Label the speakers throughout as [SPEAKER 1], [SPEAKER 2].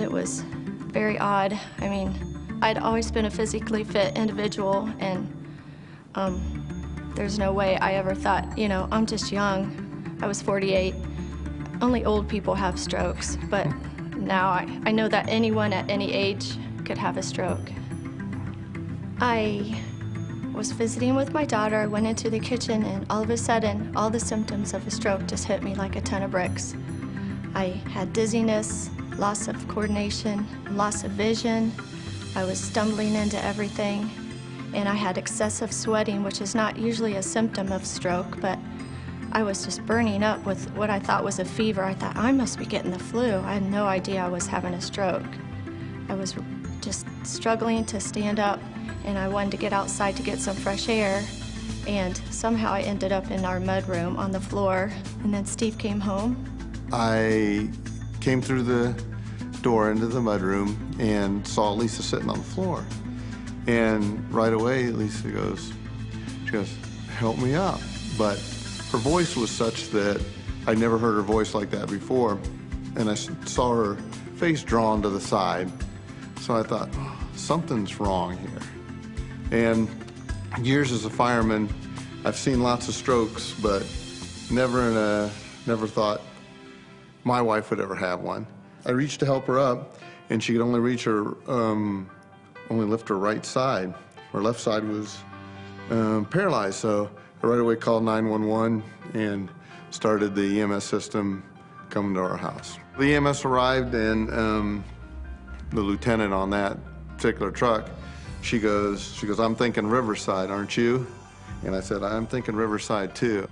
[SPEAKER 1] It was very odd. I mean, I'd always been a physically fit individual, and there's no way I ever thought, you know, I'm just young. I was 48. Only old people have strokes, but now I know that anyone at any age could have a stroke. I was visiting with my daughter. I went into the kitchen, and all of a sudden, all the symptoms of a stroke just hit me like a ton of bricks. I had dizziness, loss of coordination, loss of vision. I was stumbling into everything, and I had excessive sweating, which is not usually a symptom of stroke, but I was just burning up with what I thought was a fever. I thought, I must be getting the flu. I had no idea I was having a stroke. I was just struggling to stand up, and I wanted to get outside to get some fresh air, and somehow I ended up in our mudroom on the floor, and then Steve came home.
[SPEAKER 2] I came through the door into the mudroom and saw Lisa sitting on the floor. And right away, Lisa goes, help me up. But her voice was such that I'd never heard her voice like that before. And I saw her face drawn to the side. So I thought, oh, something's wrong here. And years as a fireman, I've seen lots of strokes, but never thought my wife would ever have one. I reached to help her up, and she could only reach her, only lift her right side. Her left side was paralyzed, so I right away called 911 and started the EMS system coming to our house. The EMS arrived, and the lieutenant on that particular truck, she goes, I'm thinking Riverside, aren't you? And I said, I'm thinking Riverside too.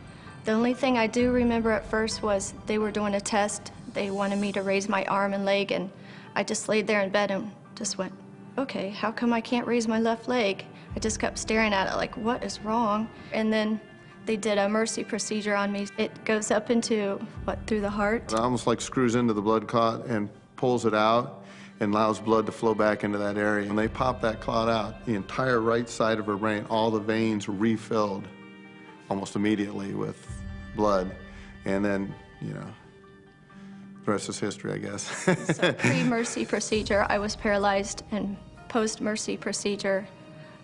[SPEAKER 1] The only thing I do remember at first was they were doing a test. They wanted me to raise my arm and leg, and I just laid there in bed and just went, okay, how come I can't raise my left leg? I just kept staring at it like, what is wrong? And then they did a mercy procedure on me. It goes up into, through the heart?
[SPEAKER 2] It almost like screws into the blood clot and pulls it out and allows blood to flow back into that area. And they pop that clot out, the entire right side of her brain, all the veins refilled almost immediately with blood. And then, you know, the rest is history, I guess.
[SPEAKER 1] So pre-mercy procedure, I was paralyzed, and post-mercy procedure,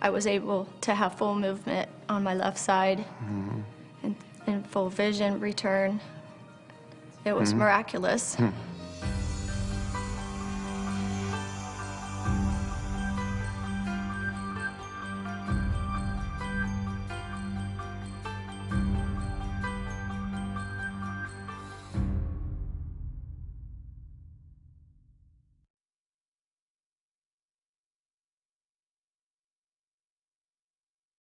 [SPEAKER 1] I was able to have full movement on my left side, and full vision return. It was miraculous.